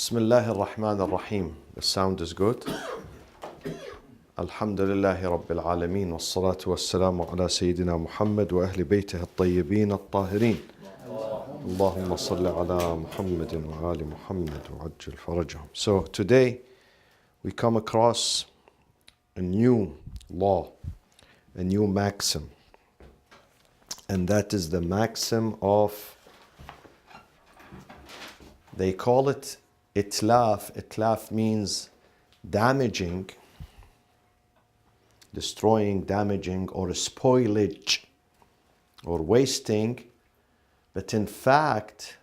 Bismillah ar-Rahman ar-Rahim. The sound is good. Alhamdulillahi Rabbil Alameen. Wassalatu wassalamu ala Sayyidina Muhammad wa ahli baytihi at-tayyibin at-tahirin. Allahumma salli ala Muhammadin wa ali Muhammad wa ajjal farajahum. So today we come across a new law, a new maxim. And that is the maxim of, they call it itlaf. Itlaf means damaging, destroying, damaging, or spoilage, or wasting. But in fact,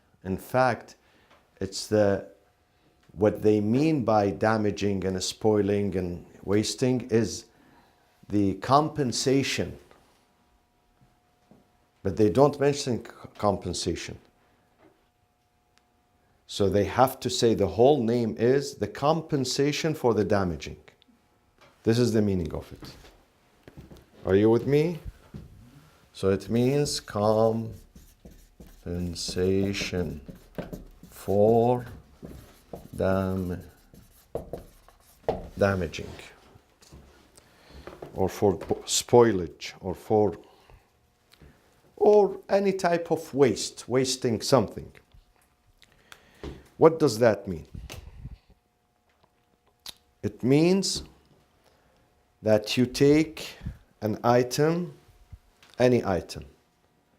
it's what they mean by damaging and spoiling and wasting is the compensation. But they don't mention compensation. So they have to say the whole name is the compensation for the damaging. This is the meaning of it. Are you with me? So it means compensation for damaging, or for spoilage, or any type of wasting something. What does that mean? It means that you take an item, any item,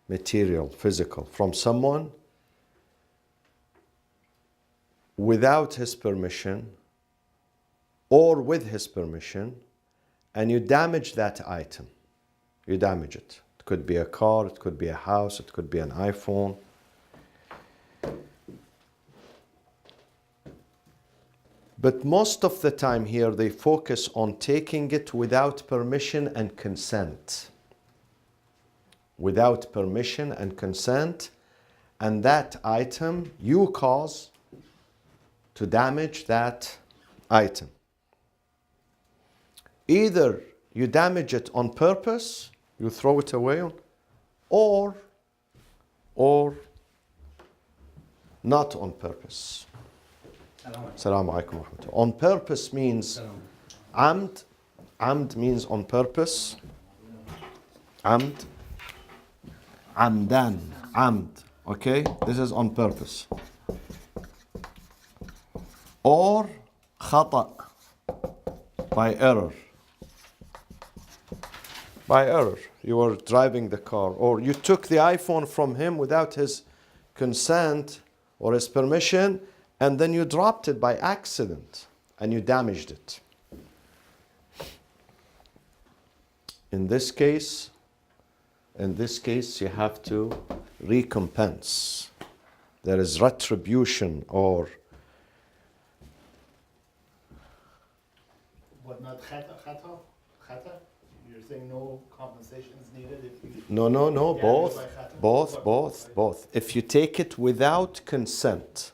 material, physical, from someone without his permission or with his permission, and you damage that item. You damage it. It could be a car, it could be a house, it could be an iPhone. But most of the time here they focus on taking it without permission and consent. Without permission and consent, and that item you cause to damage that item. Either you damage it on purpose, you throw it away, or not on purpose. Assalamu alaikum wa rahmatullah. On purpose means amd. Amd means on purpose. Amd. Amdan. Amd. Okay? This is on purpose. Or khata. By error. By error. You were driving the car, or you took the iPhone from him without his consent or his permission, and then you dropped it by accident and you damaged it. In this case, you have to recompense. There is retribution, or But not khata? You're saying no compensation is needed if you... No, both. If you take it without consent,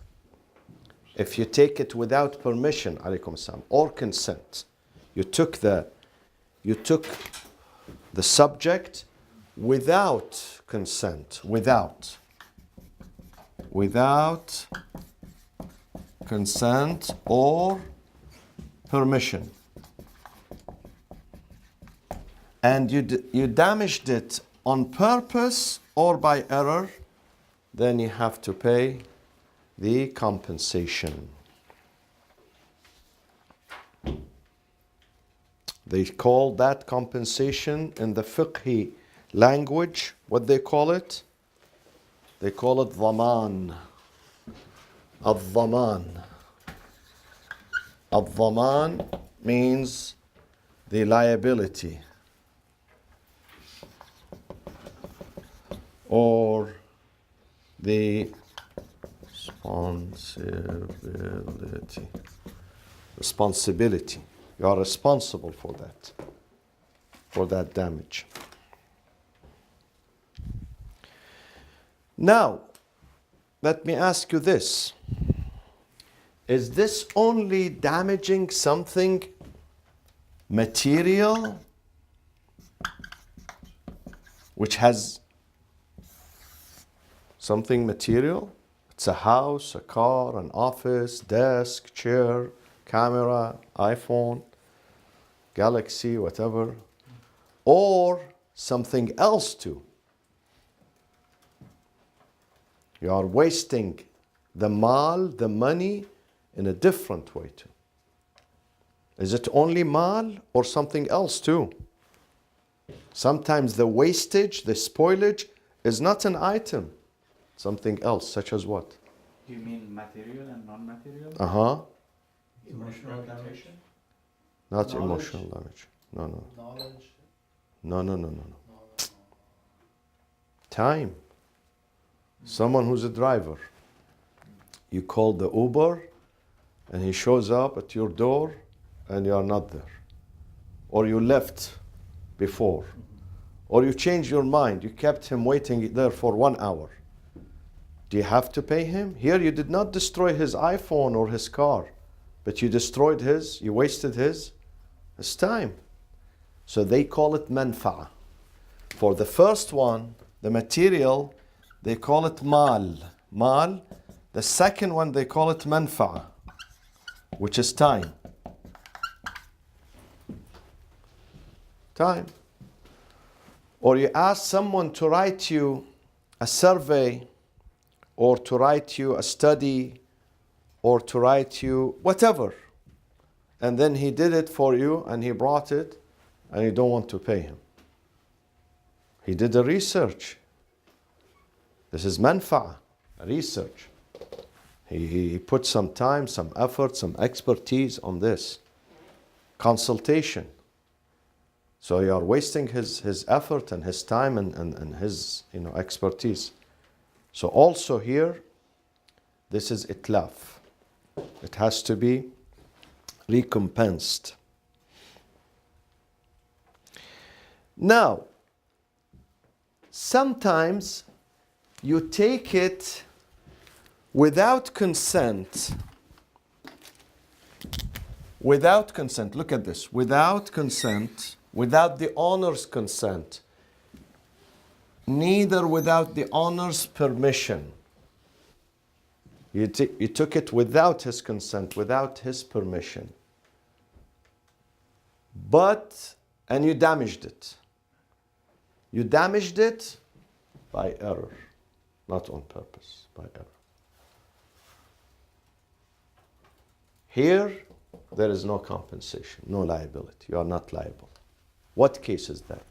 if you take it without permission, alaykum assalam, or consent, you took the subject without consent, without consent or permission, and you damaged it on purpose or by error, then you have to pay the compensation. They call that compensation in the fiqhi language, what they call it? They call it dhaman. Al-dhaman. Al-dhaman means the liability, or the responsibility. You are responsible for that damage. Now, let me ask you this. Is this only damaging something material, which has something material, It's a house, a car, an office, desk, chair, camera, iPhone, Galaxy, whatever, or something else too. You are wasting the mal, the money, in a different way too. Is it only mal or something else too? Sometimes the wastage, the spoilage, is not an item. Something else, such as what? You mean material and non-material? Uh-huh. Emotional damage? Not Knowledge. emotional damage. No. Knowledge. No. Time. Someone who's a driver. You call the Uber and he shows up at your door and you are not there. Or you left before. Or you changed your mind. You kept him waiting there for 1 hour. Do you have to pay him? Here you did not destroy his iPhone or his car, but you destroyed you wasted his time. So they call it manfa'a. For the first one, the material, they call it mal. Mal. The second one, they call it manfa'a, which is time. Time. Or you ask someone to write you a survey, or to write you a study, or to write you whatever. And then he did it for you and he brought it and you don't want to pay him. He did a research. This is manfa'a, research. He put some time, some effort, some expertise on this. Consultation. So you are wasting his effort and his time and his expertise. So also here, this is itlaf. It has to be recompensed. Now, sometimes you take it without consent. Without consent, look at this. Without consent, without the owner's consent, neither without the owner's permission. You took it without his consent, without his permission. And you damaged it. You damaged it by error, not on purpose, by error. Here, there is no compensation, no liability. You are not liable. What case is that?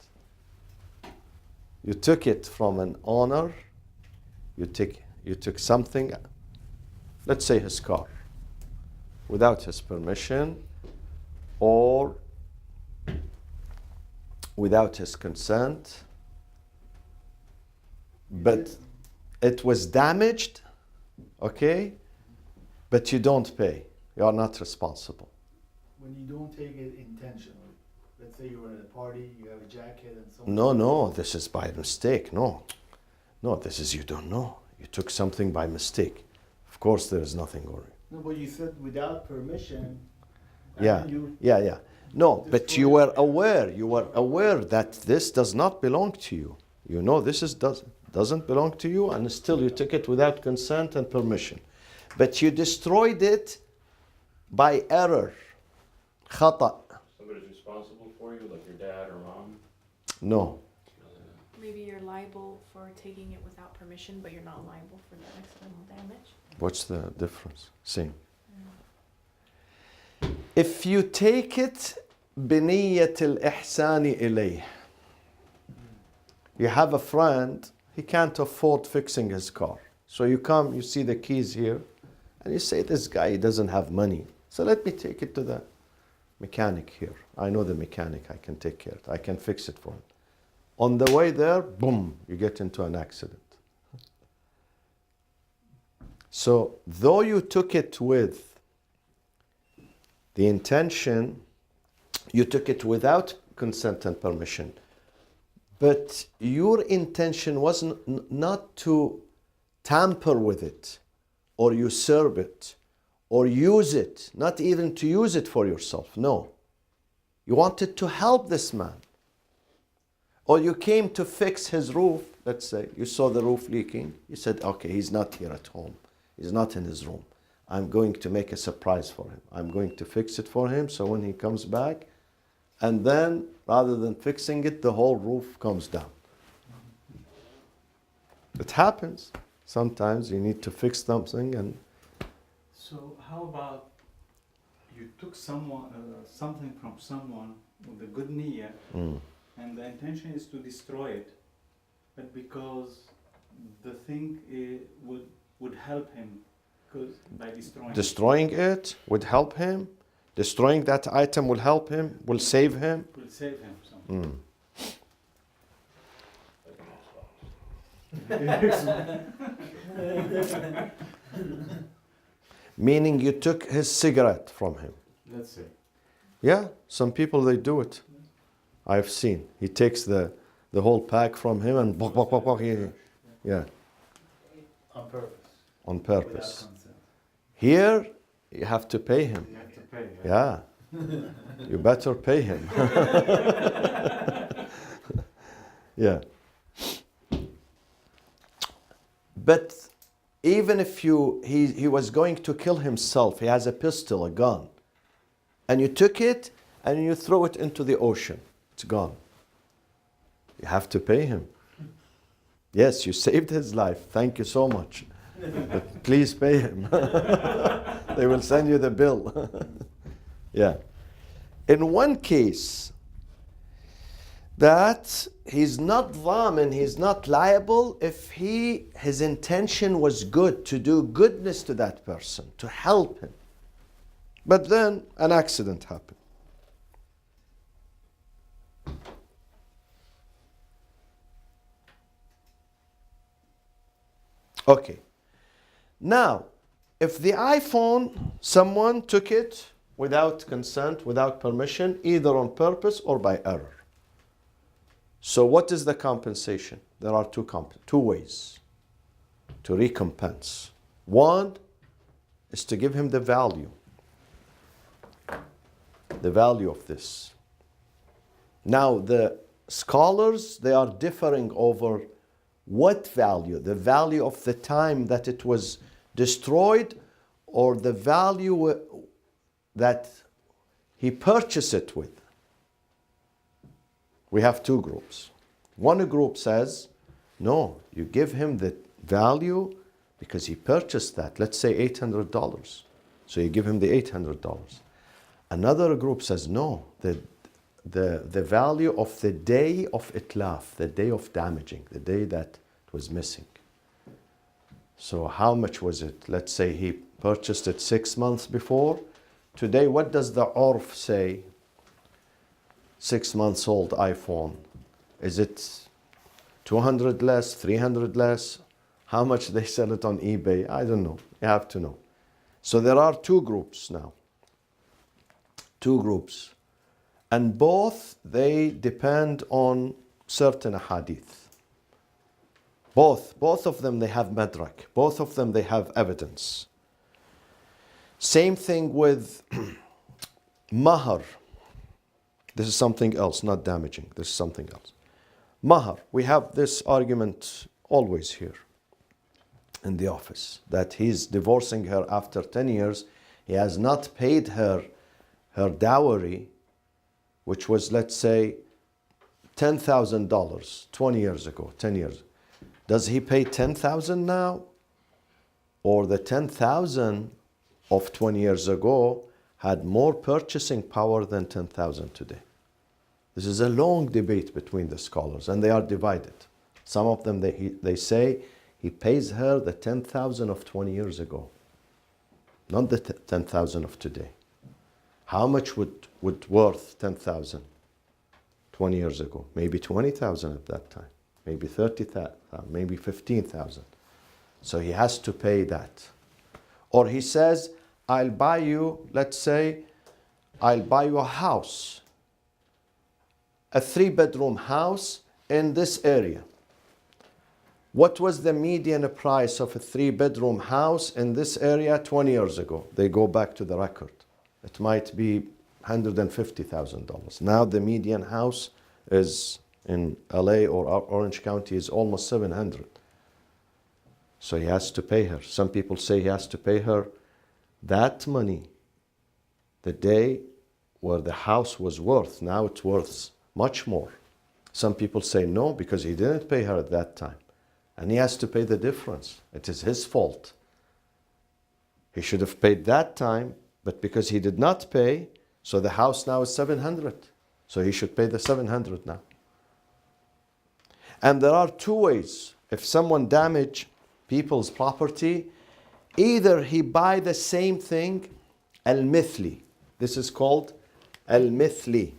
You took it from an owner, you took something, let's say his car, without his permission or without his consent, but it was damaged, okay, but you don't pay. You are not responsible. When you don't take it intentionally, let's say you were at a party, you have a jacket and someone... No, this is by mistake, no, this is you don't know. You took something by mistake. Of course there is nothing worrying. No, but you said without permission. Yeah. No, but you were aware that this does not belong to you. You know this doesn't belong to you, and still you took it without consent and permission. But you destroyed it by error. Khata. Somebody's responsible for you, like your dad or mom? No. Maybe you're liable for taking it without permission, but you're not liable for the accidental damage. What's the difference? Same. If you take it بنية الإحسان إليه. You have a friend, he can't afford fixing his car. So you come, you see the keys here, and you say, this guy, he doesn't have money. So let me take it to the mechanic here. I know the mechanic, I can take care of it. I can fix it for him. On the way there, boom, you get into an accident. So though you took it with the intention, you took it without consent and permission, but your intention was not to tamper with it or usurp it or use it, not even to use it for yourself. No. You wanted to help this man. Or you came to fix his roof, let's say. You saw the roof leaking. You said, okay, he's not here at home. He's not in his room. I'm going to make a surprise for him. I'm going to fix it for him so when he comes back, and then rather than fixing it, the whole roof comes down. It happens. Sometimes you need to fix something and So how about you took something from someone with a good niyyah, and the intention is to destroy it, but because the thing would help him, because by destroying it would help him. Destroying that item will help him, will save him. will save him something. Meaning you took his cigarette from him. Let's say. Yeah, some people they do it. I've seen. He takes the whole pack from him and yeah, On purpose. on Without purpose. consent. Here you have to pay him. You have to pay. Yeah. You better pay him. Yeah. But even if he was going to kill himself, he has a pistol, a gun, and you took it and you throw it into the ocean, it's gone. You have to pay him. Yes, you saved his life. Thank you so much. But please pay him. They will send you the bill. Yeah. In one case, that he's not dhamin, he's not liable if his intention was good, to do goodness to that person, to help him. But then an accident happened. Okay. Now, if the iPhone, someone took it without consent, without permission, either on purpose or by error. So what is the compensation? There are two ways to recompense. One is to give him the value of this. Now the scholars, they are differing over what value, the value of the time that it was destroyed or the value that he purchased it with. We have two groups. One group says, no, you give him the value because he purchased that. Let's say $800. So you give him the $800. Another group says, no, the value of the day of itlaf, the day of damaging, the day that it was missing. So how much was it? Let's say he purchased it 6 months before. Today, what does the urf say? 6 months old iPhone. Is it 200 less, 300 less? How much they sell it on eBay? I don't know. You have to know. So there are two groups now. Two groups. And both, they depend on certain hadith. Both of them, they have madrak. Both of them, they have evidence. Same thing with mahar. This is something else, not damaging. This is something else. Mahar, we have this argument always here in the office, that he's divorcing her after 10 years. He has not paid her dowry, which was, let's say, $10,000 20 years ago, 10 years. Does he pay $10,000 now? Or the $10,000 of 20 years ago had more purchasing power than $10,000 today? This is a long debate between the scholars, and they are divided. Some of them, they say he pays her the $10,000 of 20 years ago, not the $10,000 of today. How much would worth $10,000 20 years ago? Maybe $20,000 at that time, maybe $30,000, maybe $15,000. So he has to pay that. Or he says, I'll buy you, let's say, I'll buy you a house, a 3-bedroom house in this area. What was the median price of a 3-bedroom house in this area 20 years ago? They go back to the record. It might be $150,000. Now the median house is in LA or Orange County is almost $700,000. So he has to pay her. Some people say he has to pay her that money the day where the house was worth. Now it's worth much more. Some people say no, because he didn't pay her at that time. And he has to pay the difference. It is his fault. He should have paid that time, but because he did not pay, so the house now is 700. So he should pay the 700 now. And there are two ways. If someone damage people's property, either he buy the same thing, al-mithli. This is called al-mithli,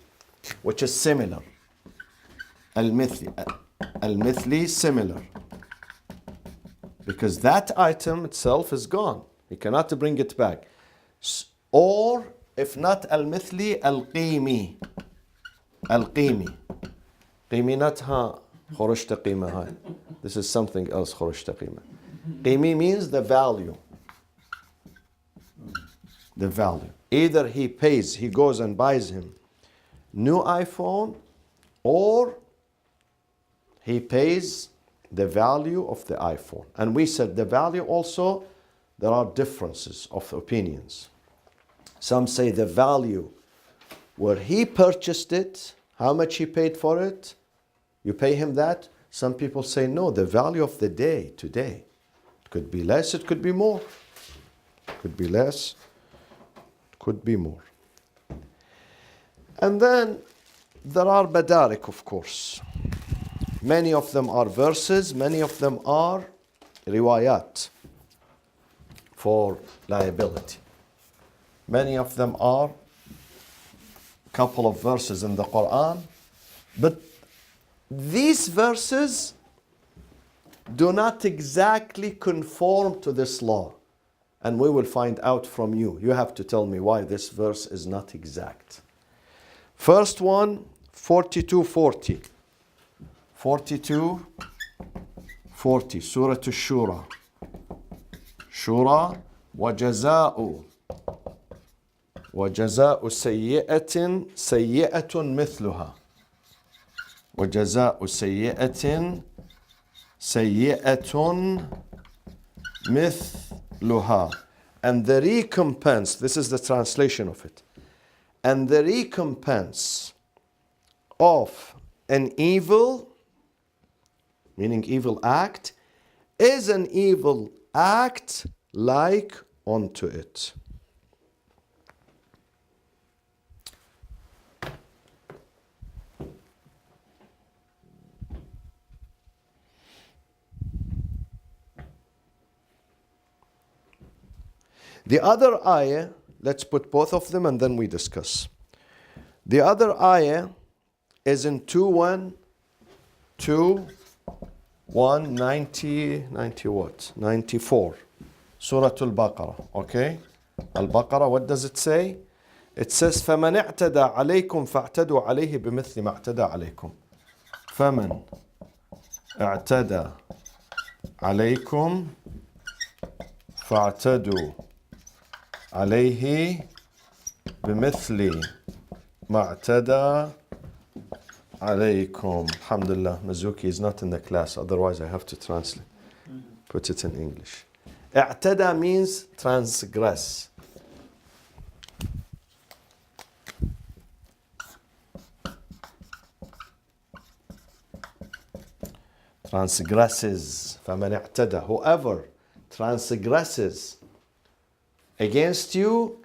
which is similar. Al-mithli. Al-mithli, similar. Because that item itself is gone. He cannot bring it back. Or, if not al-mithli, al-qimi. Al-qimi. Qimi not ha. خرجت قيمة هاي. This is something else. خرجت قيمة. قيمي means the value. The value. Either he pays, he goes and buys him new iPhone, or he pays the value of the iPhone. And we said the value also, there are differences of opinions. Some say the value where he purchased it, how much he paid for it, you pay him that. Some people say no, the value of the day, today. It could be less, it could be more. It could be less, it could be more. And then there are badarik, of course. Many of them are verses, many of them are riwayat for liability. Many of them are a couple of verses in the Quran, but these verses do not exactly conform to this law. And we will find out from you. You have to tell me why this verse is not exact. First one, 42:40. 42:40, Surah Ash-Shura. Shura, وَجَزَاءُ سَيِّئَةٍ سَيِّئَةٌ مِثْلُهَا. وَجَزَاءُ سَيِّئَةٍ سَيِّئَةٌ مِثْلُهَا. And the recompense, this is the translation of it. And the recompense of an evil, meaning evil act, is an evil act like unto it. The other ayah, let's put both of them and then we discuss. The other ayah is in 94. Surah Al-Baqarah. Okay? Al-Baqarah, what does it say? It says, فَمَنْ اعْتَدَى عَلَيْكُمْ فَاعْتَدُوا عَلَيْهِ بِمِثْلِ مَا اعْتَدَى عَلَيْكُمْ. فَمَنْ اعْتَدَى عَلَيْكُمْ فَاعْتَدُوا عليه بمثل ما اعتدى عليكم. Alhamdulillah, Mazuki is not in the class, otherwise I have to translate. Put it in English. اعتدى means transgress. Transgresses. فمن اعتدى, whoever transgresses against you,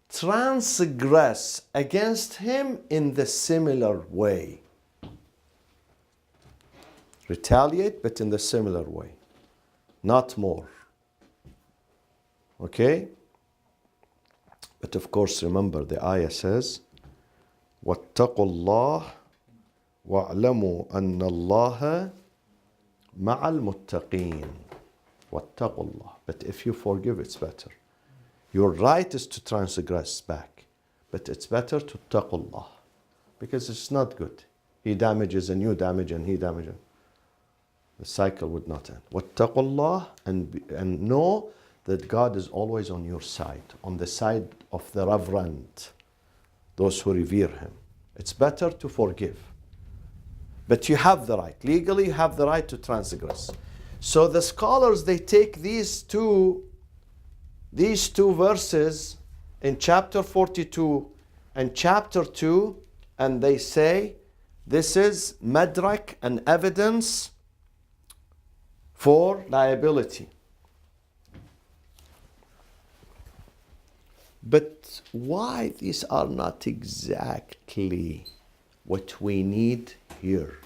transgress against him in the similar way. Retaliate, but in the similar way. Not more. Okay? But of course, remember the ayah says, وَاتَّقُوا اللَّهَ وَاعْلَمُوا أَنَّ اللَّهَ مَعَ الْمُتَّقِينَ. وَاتَّقُوا اللَّهَ. But if you forgive, it's better. Your right is to transgress back, but it's better to taqullah, because it's not good. He damages and you damage and he damages. The cycle would not end. Wattaqullah, and know that God is always on your side, on the side of the reverend, those who revere him. It's better to forgive. But you have the right, legally you have the right to transgress. So the scholars, they take these two verses in chapter 42 and chapter 2, and they say this is madrak, an evidence for liability. But why these are not exactly what we need here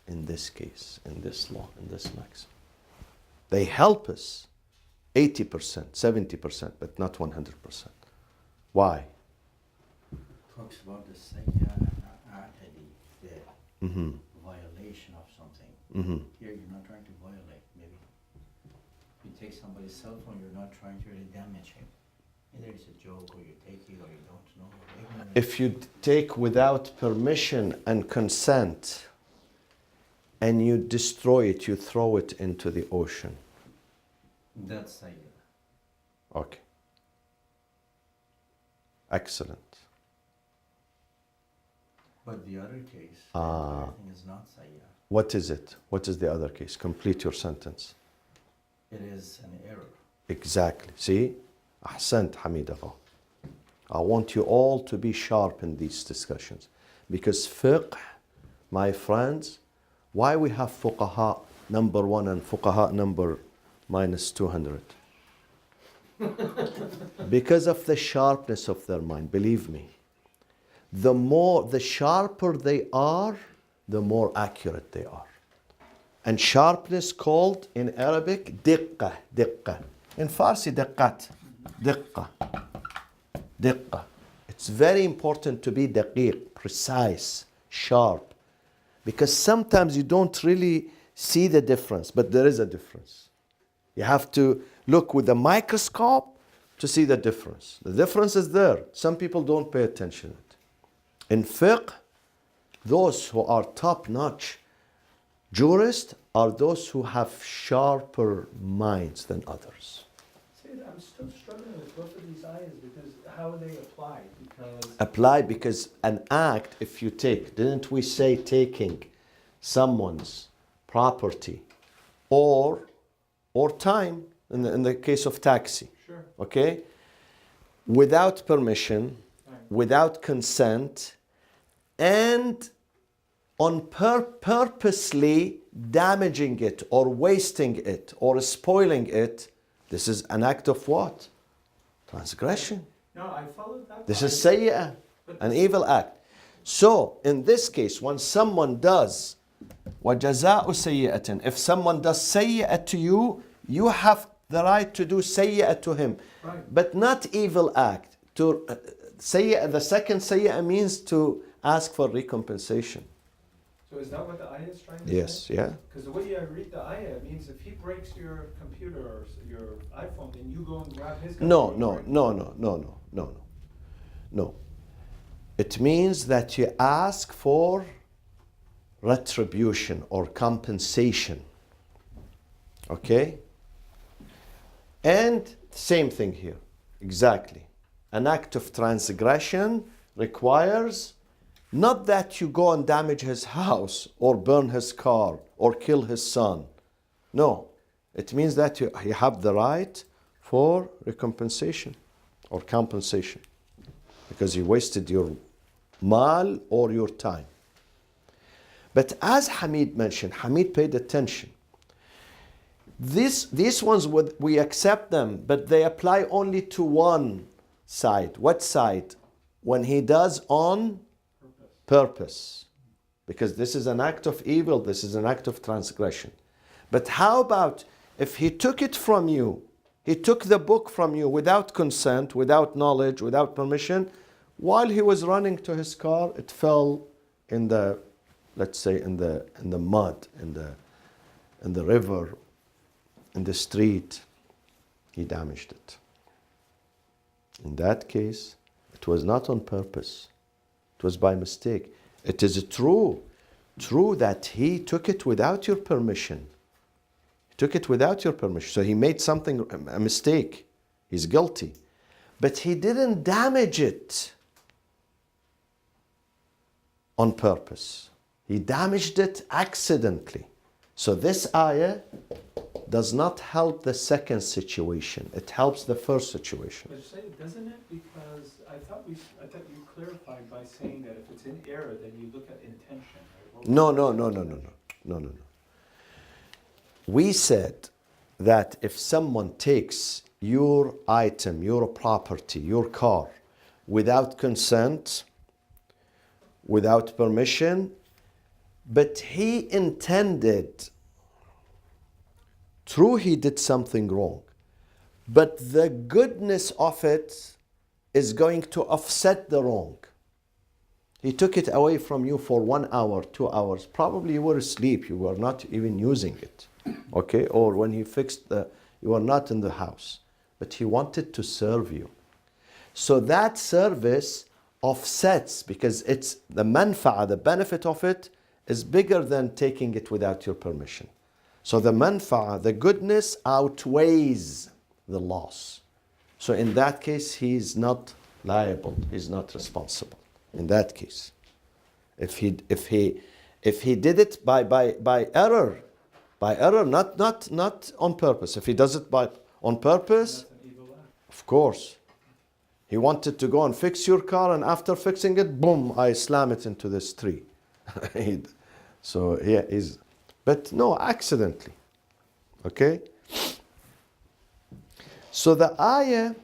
in this case, in this law, in this maxim? They help us 80%, 70%, but not 100%. Why? Talks about the the violation of something. Here you're not trying to violate. Maybe you take somebody's cell phone, you're not trying to really damage him. Either it's a joke, or you take it, or you don't know. If you take without permission and consent, and you destroy it, you throw it into the ocean. That's sayyah. Okay. Excellent. But the other case, Ah. everything is not sayyah. What is it? What is the other case? Complete your sentence. It is an error. Exactly. See? Ahsant, Hamid Agha. I want you all to be sharp in these discussions. Because fiqh, my friends, why we have fuqaha number 1 and fuqaha number minus 200? Because of the sharpness of their mind, believe me. The sharper they are, the more accurate they are. And sharpness called in Arabic diqqah, diqqah. In Farsi diqqat, diqqah, diqqah. It's very important to be daqiq, precise, sharp. Because sometimes you don't really see the difference, but there is a difference. You have to look with a microscope to see the difference. The difference is there. Some people don't pay attention to it. In fiqh, those who are top-notch jurists are those who have sharper minds than others. See, I'm still struggling with both of these ayahs because how they apply. Because an act, if you take, didn't we say taking someone's property or time in the case of taxi? Sure. Okay? Without permission, without consent, and on purposely damaging it or wasting it or spoiling it, this is an act of what? Transgression. No, I followed that. This is sayyah, an evil act. So, in this case, when someone does وَجَزَاءُ سَيِّئَةٍ, if someone does sayyah to you, you have the right to do sayyah to him. Right. But not evil act. To sayyah, the second sayyah means to ask for recompensation. So is that what the ayah is trying to Yes, say? yeah. Because the way I read the ayah means if he breaks your computer or your iPhone, then you go and grab his computer. No. It means that you ask for retribution or compensation. Okay? And same thing here. Exactly. An act of transgression requires not that you go and damage his house or burn his car or kill his son. No. It means that you have the right for recompensation or compensation because you wasted your mal or your time. But as Hamid mentioned, Hamid paid attention. These ones, we accept them, but they apply only to one side. What side? When he does on purpose. Because this is an act of evil, this is an act of transgression. But how about if he took it from you, he took the book from you without consent, without knowledge, without permission, while he was running to his car, it fell in the, let's say, in the mud, in the river, in the street, he damaged it. In that case, it was not on purpose. It was by mistake. It is true that he took it without your permission. He took it without your permission. So he made a mistake. He's guilty. But he didn't damage it on purpose. He damaged it accidentally. So this ayah does not help the second situation. It helps the first situation. But say, doesn't it? Because I thought you clarified by saying that if it's in error, then you look at intention. Right? No. We said that if someone takes your item, your property, your car, without consent, without permission, but he intended, true, he did something wrong, but the goodness of it is going to offset the wrong. He took it away from you for 1 hour, 2 hours. Probably you were asleep, you were not even using it. Okay? Or when he fixed you were not in the house. But he wanted to serve you. So that service offsets, because it's the manfa'a, the benefit of it is bigger than taking it without your permission. So the manfa'a, the goodness outweighs the loss. So in that case, he's not liable, he's not responsible. In that case, if he did it by error, not on purpose. If he does it on purpose, That's an evil act. of course. He wanted to go and fix your car, and after fixing it, boom, I slam it into this tree. So yeah, but no, accidentally. Okay? So the ayah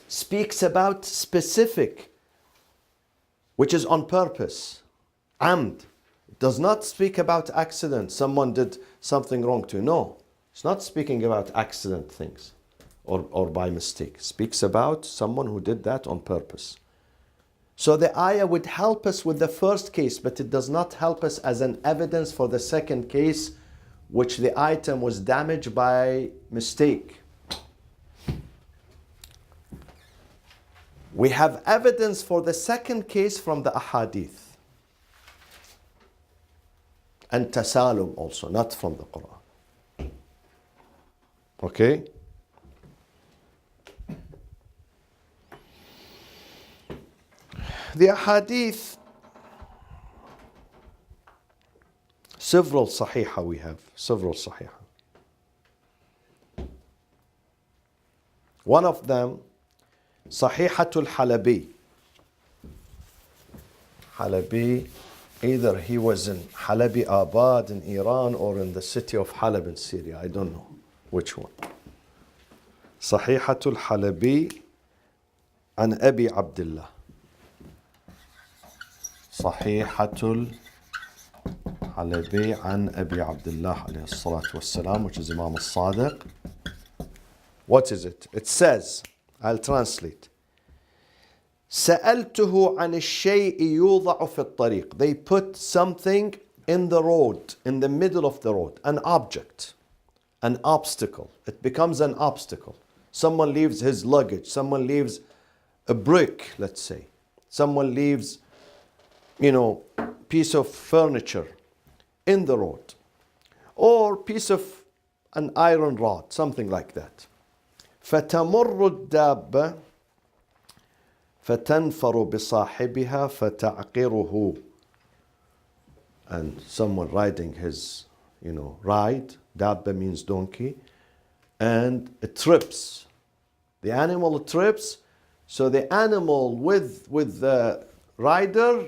speaks about specific, which is on purpose. Amd. It does not speak about accident. Someone did something wrong to you. No. It's not speaking about accident things or by mistake. It speaks about someone who did that on purpose. So the ayah would help us with the first case, but it does not help us as an evidence for the second case, which the item was damaged by mistake. We have evidence for the second case from the ahadith. And tasalum also, not from the Quran. Okay? The ahadith, several sahiha we have, several sahiha. One of them, Sahihatul Halabi. Halabi, either he was in Halabi Abad in Iran or in the city of Halab in Syria. I don't know which one. Sahihatul Halabi an Abi Abdullah. Sahihatul Halabi an Abi Abdullah alayhi salatu wassalam, which is Imam al-Sadiq. What is it? It says, I'll translate. سألته عن الشيء يوضع في الطريق. They put something in the road, in the middle of the road, an object, an obstacle. It becomes an obstacle. Someone leaves his luggage, someone leaves a brick, let's say. Someone leaves, piece of furniture in the road. Or piece of an iron rod, something like that. فتمر الدابة فتنفر بصاحبها فتعقره. And someone riding his, ride, dabba means donkey, and it trips. The animal trips, so the animal with the rider,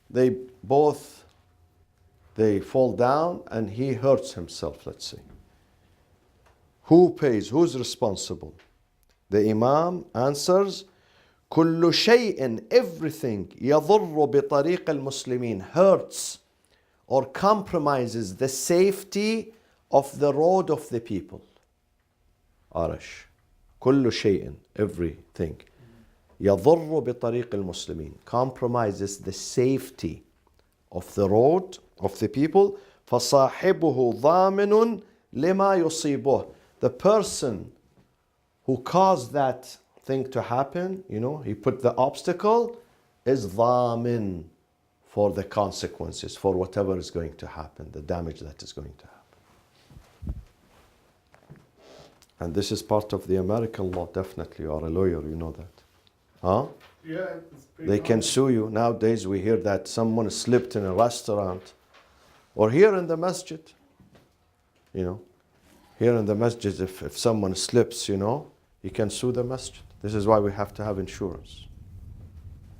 they fall down and he hurts himself, let's say. Who pays? Who's responsible? The Imam answers, كل شيء, everything, يضر بطريق المسلمين, hurts or compromises the safety of the road of the people. Arash. كل شيء, everything. يضر بطريق المسلمين, compromises the safety of the road of the people. فصاحبه ضامن لما يصيبه. The person who caused that thing to happen, he put the obstacle, is ضامن for the consequences, for whatever is going to happen, the damage that is going to happen. And this is part of the American law, definitely. You are a lawyer, you know that. Huh? Yeah, it's pretty They can sue you. Nowadays we hear that someone slipped in a restaurant or here in the masjid, Here in the masjid, if someone slips, he can sue the masjid. This is why we have to have insurance.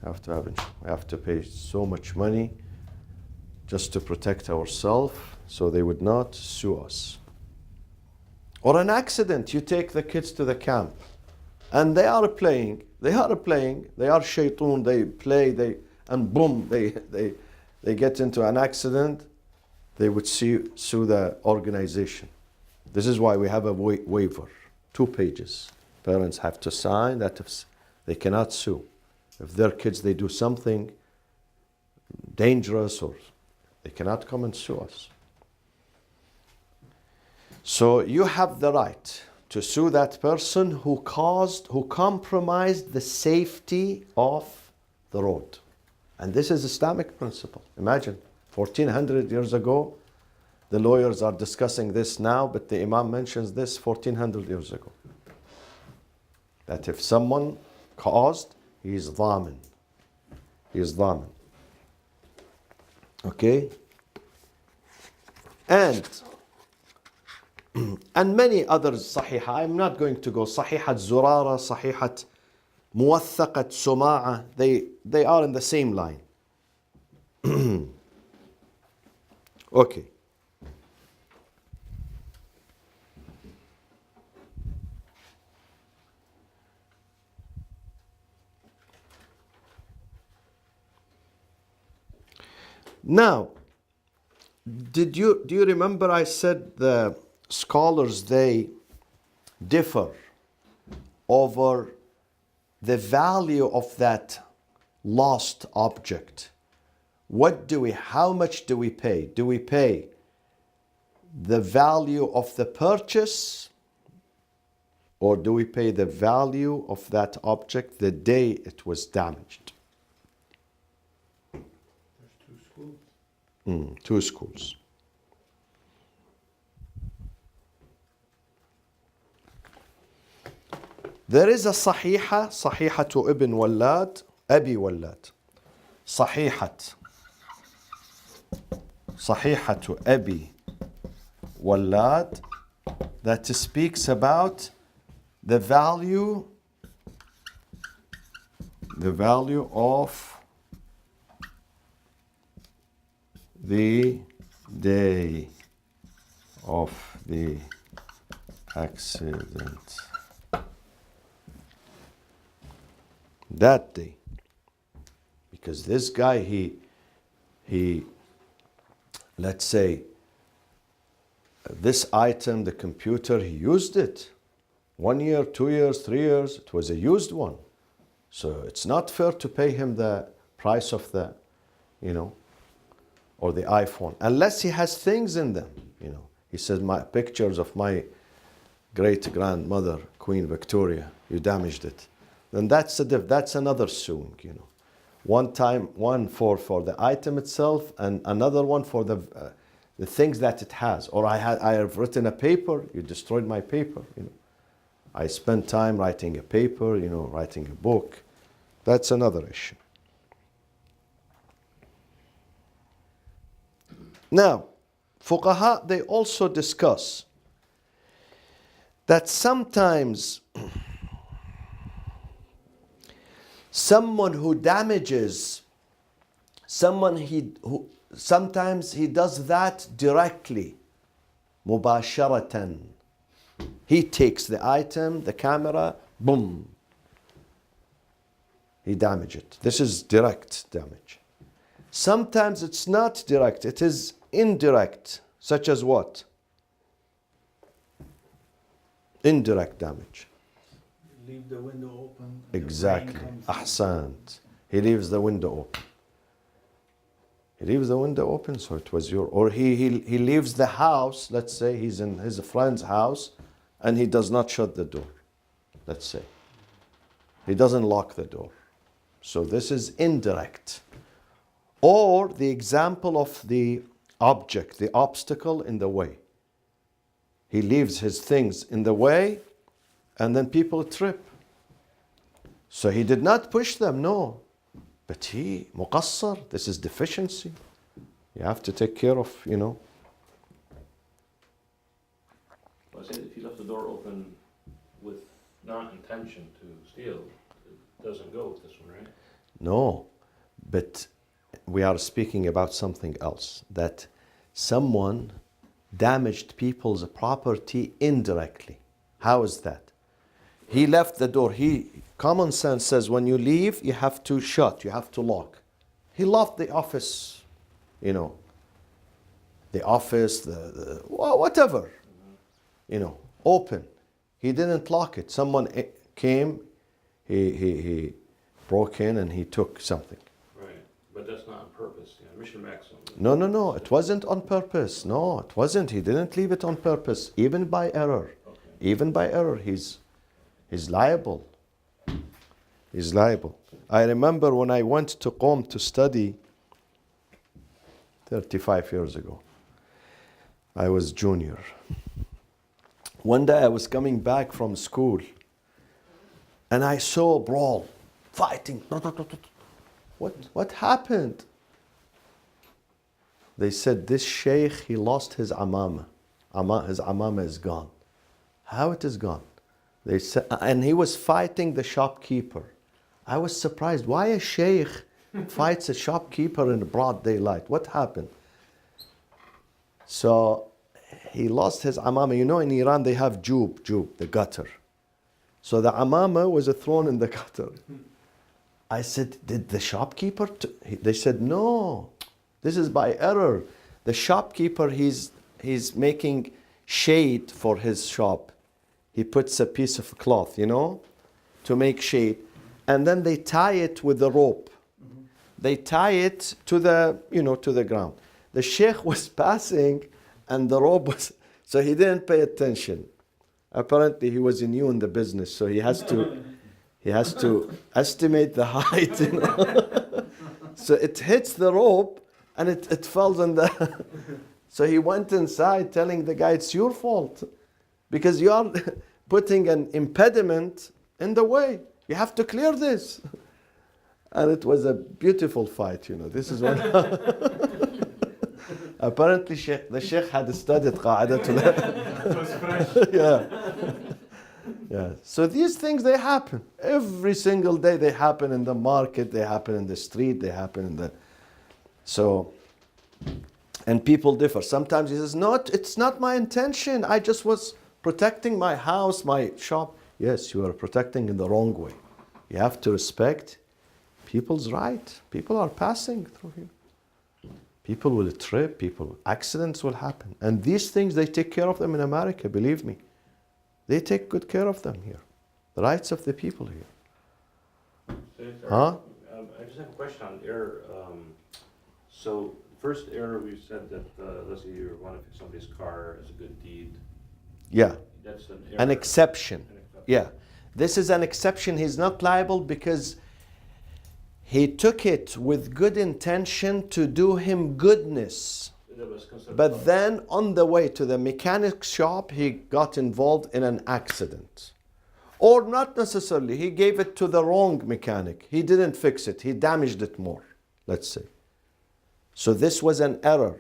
We have to pay so much money just to protect ourselves so they would not sue us. Or an accident, you take the kids to the camp and they are playing, they are shaytoon, they play, and boom, they get into an accident, they would sue the organization. This is why we have a waiver, 2 pages. Parents have to sign that if they cannot sue. If their kids, they do something dangerous, or they cannot come and sue us. So you have the right to sue that person who compromised the safety of the road. And this is Islamic principle. Imagine, 1400 years ago, the lawyers are discussing this now, but the Imam mentions this 1400 years ago. That if someone caused, he is dhamin. Okay? And many others, Sahiha. I'm not going to go. Sahihat Zurara, Sahihat Muwathaqat Suma'a. They are in the same line. Okay. Now, do you remember I said the scholars, they differ over the value of that lost object? How much do we pay? Do we pay the value of the purchase, or do we pay the value of that object the day it was damaged? There's 2 schools. 2 schools. There is a Sahihatu Ibn Wallad, Abi Wallad. Sahihatu Abi Wallad, that speaks about the value of the day of the accident. That day. Because this guy, he let's say, this item, the computer, he used it 1 year, 2 years, 3 years. It was a used one. So it's not fair to pay him the price of the, or the iPhone, unless he has things in them. He says, my pictures of my great-grandmother, Queen Victoria, you damaged it. Then that's another suing. One for the item itself, and another one for the things that it has. Or I have written a paper, you destroyed my paper. I spent time writing a paper, writing a book. That's another issue. Now, fuqaha, they also discuss that sometimes someone who damages sometimes he does that directly, mubasharatan. He takes the item, the camera, boom, he damages it. This is direct damage. Sometimes it's not direct, it is indirect, such as what? Indirect damage. Leave the window open. Exactly. Ahsant. He leaves the window open. He leaves the window open, so it was your. Or he leaves the house. Let's say he's in his friend's house, and he does not shut the door. Let's say he doesn't lock the door. So this is indirect. Or the example of the object, the obstacle in the way. He leaves his things in the way, and then people trip. So he did not push them, no. But he, muqassar, this is deficiency. You have to take care of, Wasn't door open with not intention to steal, it doesn't go with this one, right? No, but we are speaking about something else. That someone damaged people's property indirectly. How is that? He left the door. Common sense says when you leave, you have to shut, you have to lock. He left the office, you know, the office, whatever, you know, open. He didn't lock it. Someone came, he broke in and he took something. Right, but that's not on purpose, yeah, Mission Maxim. No, it wasn't on purpose. No, it wasn't. He didn't leave it on purpose, even by error. Okay. Even by error, he's liable. He's liable. I remember when I went to Qom to study 35 years ago. I was junior. One day I was coming back from school and I saw a brawl, fighting. What happened? They said, this sheikh, he lost his amama. His amama is gone. How it is gone? They said, and he was fighting the shopkeeper. I was surprised. Why a sheikh fights a shopkeeper in broad daylight? What happened? So he lost his amama. You know, in Iran they have jub, the gutter. So the amama was thrown in the gutter. I said, did the shopkeeper? They said, no, this is by error. The shopkeeper, he's making shade for his shop. He puts a piece of cloth, you know, to make shade. And then they tie it with a rope. They tie it to the, you know, to the ground. The sheikh was passing and the rope was, so he didn't pay attention. Apparently he was new in the business, so he has to estimate the height, you know. So it hits the rope and it falls on the, so he went inside telling the guy, it's your fault because you are putting an impediment in the way. You have to clear this. And it was a beautiful fight, you know. This is one. Apparently, the sheikh had studied Qa'adatul. It was fresh. Yeah. So these things, they happen. Every single day they happen in the market, they happen in the street, they happen in the... So, and people differ. Sometimes he says, no, it's not my intention. I just was protecting my house, my shop. Yes, you are protecting in the wrong way. You have to respect people's right. People are passing through here. People will trip, accidents will happen. And these things, they take care of them in America, believe me. They take good care of them here. The rights of the people here. Huh? I just have a question on error. So, first error, we said that, let's say you want to fix somebody's car as a good deed. Yeah. That's an error. An exception. Yeah. This is an exception. He's not liable because he took it with good intention to do him goodness. But then on the way to the mechanic shop, he got involved in an accident. Or not necessarily. He gave it to the wrong mechanic. He didn't fix it. He damaged it more, let's say. So this was an error.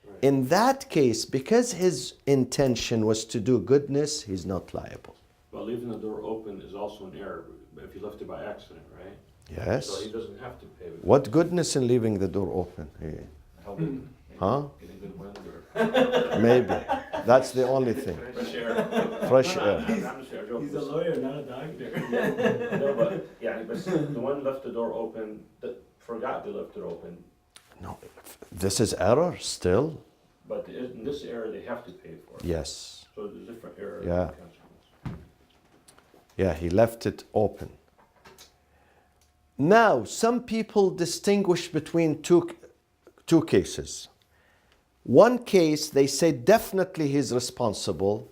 Right. In that case, because his intention was to do goodness, he's not liable. But leaving the door open is also an error if you left it by accident, right? Yes. So he doesn't have to pay. What goodness in leaving the door open? Helping. Huh? Getting good wind or Maybe. That's the only thing. fresh air. Fresh air. I'm just joking. He's a lawyer, not a doctor. No, but yeah, but the one left the door open that forgot they left it open. No, this is error still. But in this error, they have to pay for it. Yes. So there's a different error. Yeah. consequence. Yeah, he left it open. Now, some people distinguish between two cases. One case, they say definitely he's responsible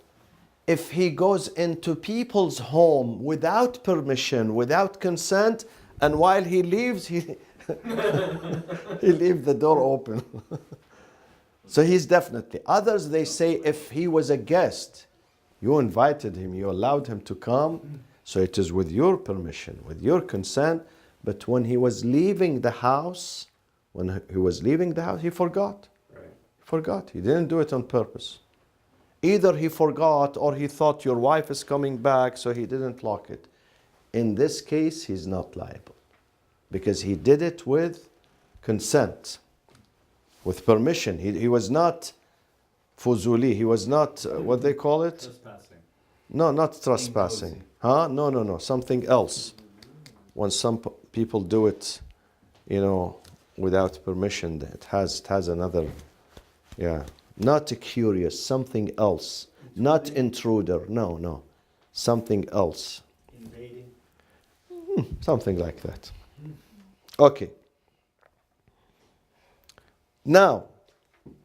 if he goes into people's home without permission, without consent, and while he leaves, he leaves the door open. So he's definitely. Others, they say if he was a guest, you invited him, you allowed him to come, so it is with your permission, with your consent, but when he was leaving the house, he forgot. Right. He forgot. He didn't do it on purpose. Either he forgot or he thought your wife is coming back, so he didn't lock it. In this case, he's not liable because he did it with consent, with permission. He was not fuzuli. He was not, what they call it? Trespassing. No, not trespassing. Huh? No, no, no. Something else. When some people do it, you know, without permission, it has another, yeah. Not curious, something else. Not intruder. No, no. Something else. Invading. Something like that. Okay. Now,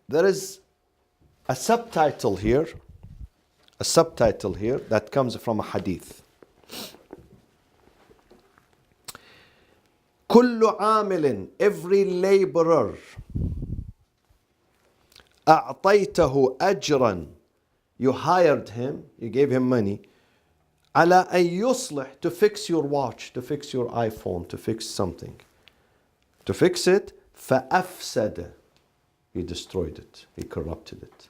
there is a subtitle here that comes from a hadith. كل عامل, every laborer, أعطيته أجرا, you hired him, you gave him money, على أن يصلح, to fix your watch, to fix your iPhone, to fix something, to fix it, فأفسد, he destroyed it, he corrupted it.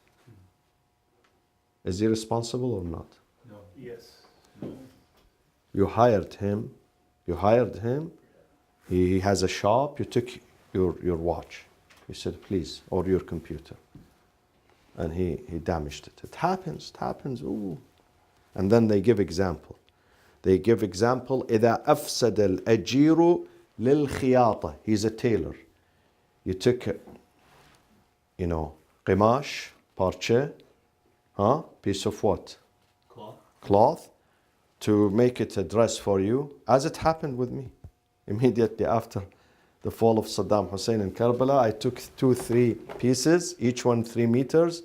Is he responsible or not? No. Yes. You hired him, he has a shop, you took your watch, you said please, or your computer, and he damaged it. It happens, ooh. And then they give example. إذا أفسد الأجير للخياطة, he's a tailor. You took, you know, قماش, parche, piece of what? Cloth, to make it a dress for you, as it happened with me. Immediately after the fall of Saddam Hussein in Karbala, I took 2-3 pieces, each one 3 meters,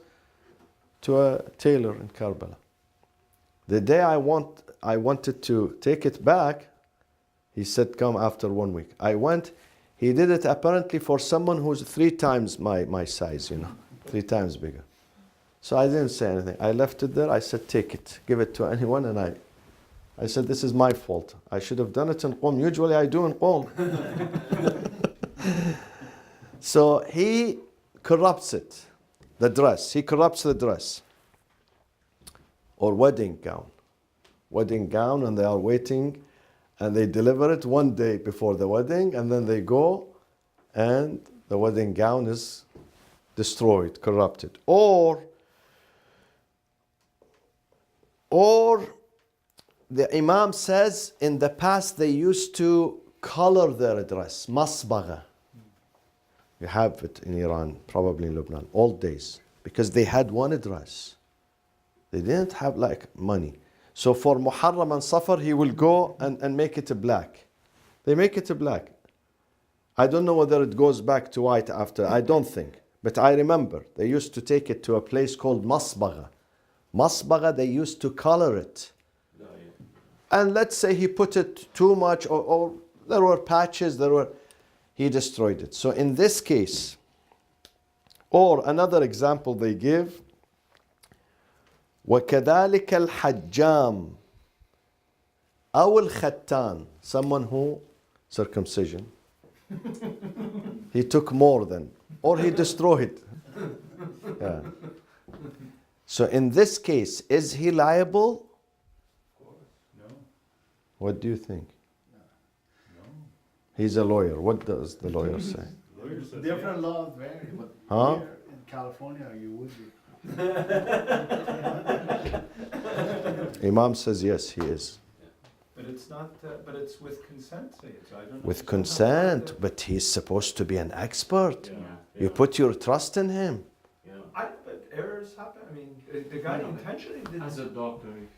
to a tailor in Karbala. The day I wanted to take it back, he said, come after 1 week. I went, he did it apparently for someone who's 3 times my size, you know, 3 times bigger. So I didn't say anything. I left it there. I said, take it, give it to anyone. And I said, this is my fault. I should have done it in Qom. Usually I do in Qom. So he corrupts it, the dress. He corrupts the dress. Or wedding gown, and they are waiting, and they deliver it 1 day before the wedding, and then they go, and the wedding gown is destroyed, corrupted. Or the Imam says in the past they used to color their dress, masbagha. You have it in Iran, probably in Lebanon, old days, because they had one dress. They didn't have like money. So for Muharram and Safar, he will go and make it black. They make it black. I don't know whether it goes back to white after, I don't think. But I remember they used to take it to a place called Masbagha. Masbagha, they used to color it. And let's say he put it too much, or there were patches, he destroyed it. So in this case, or another example they give, وَكَذَلِكَ الْحَجَّامِ أو الختان, someone who, circumcision, he took more than, or he destroyed. Yeah. So in this case, is he liable? No. What do you think? He's a lawyer. What does the lawyer say? Different laws vary, but Huh? here in California, you would be. Imam says yes, he is. But it's not, but it's with consent, say it, so I don't know. With consent, but he's supposed to be an expert. Yeah. You put your trust in him. Yeah. But errors happen, I mean, the guy intentionally didn't. As a doctor, if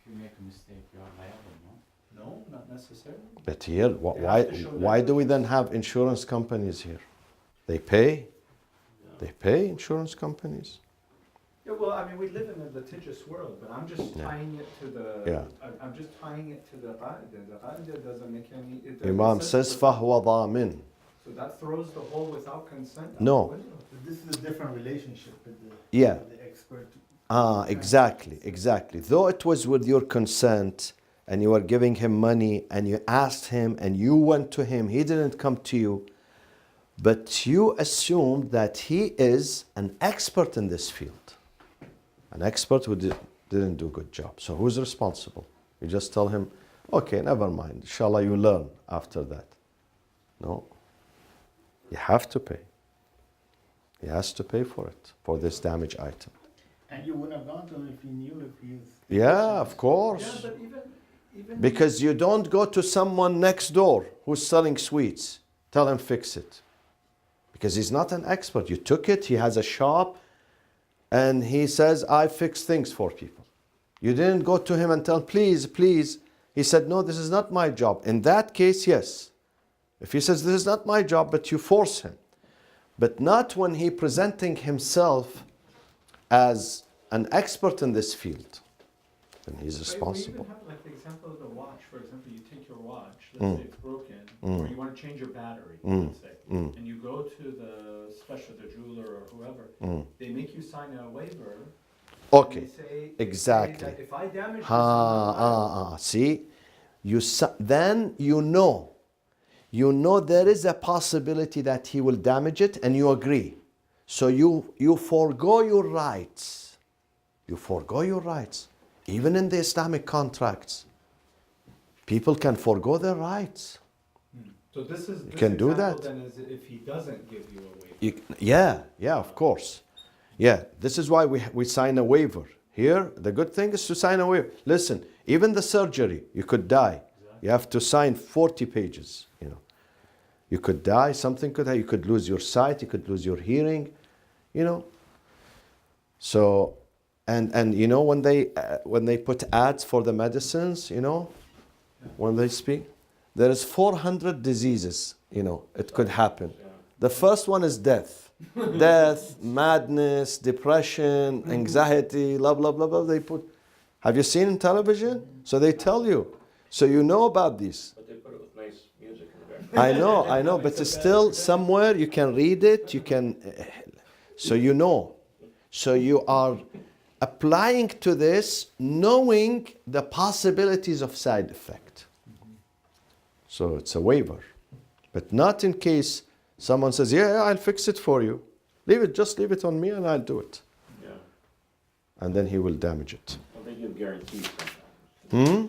you make a mistake, you are liable, no? No, not necessarily. But here, why do we then have insurance companies here? They pay. They pay insurance companies. Yeah, well, I mean, we live in a litigious world, but I'm just Yeah. tying it to the, Yeah. I'm just tying it to the qaida. The qaida doesn't make any, it doesn't Imam say- says فَهُوَ ضَامِن. So that throws the whole without consent out No. the window. This is a different relationship with Yeah. the expert. Exactly. Though it was with your consent and you were giving him money and you asked him and you went to him, he didn't come to you, but you assumed that he is an expert in this field. an expert who didn't do a good job. So who's responsible? You just tell him, okay, never mind. Inshallah, you learn after that. No. You have to pay. He has to pay for it, for this damaged item. And you wouldn't have gone to him if you knew if he's. Yeah, of course. Yeah, but even. Because you don't go to someone next door who's selling sweets. Tell him fix it. Because he's not an expert. You took it, he has a shop, and he says, I fix things for people. You didn't go to him and tell him, please, please. He said, no, this is not my job. In that case, yes. If he says, this is not my job, but you force him. But not when he presenting himself as an expert in this field. Then he's We responsible. even have like the example of the watch, for example, you take your watch, let's say it's broken, or you want to change your battery, let's say, and you go to the jeweler or whoever, they make you sign a waiver. Okay, and they say exactly. that if I damage this, I'm not liable. See, then you know there is a possibility that he will damage it, and you agree. So you forego your rights. You forego your rights. Even in the Islamic contracts, people can forego their rights. So this can do example that. then is if he doesn't give you a waiver. Yeah, of course. Yeah, this is why we sign a waiver. Here, the good thing is to sign a waiver. Listen, even the surgery, you could die. You have to sign 40 pages, you know. You could die, something could happen. You could lose your sight, you could lose your hearing, you know. So, and you know, when they put ads for the medicines, you know, when they speak, there is 400 diseases, you know, it could happen. The first one is death. Death, madness, depression, anxiety, blah, blah, blah, blah. They put, have you seen in television? So they tell you. So you know about these. But they put it with nice music in the background. I know, but it's still somewhere you can read it, you can, so you know. So you are applying to this knowing the possibilities of side effect. So it's a waiver. But not in case someone says, yeah, I'll fix it for you. Just leave it on me and I'll do it. Yeah. And then he will damage it. Well, they give guarantees sometimes. Hmm?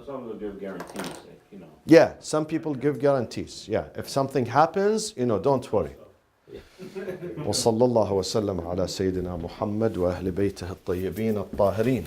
Some of them give guarantees, like, you know. Yeah, some people give guarantees. Yeah, if something happens, you know, don't worry. وصلى الله وسلم على سيدنا محمد وأهل بيته الطيبين الطاهرين.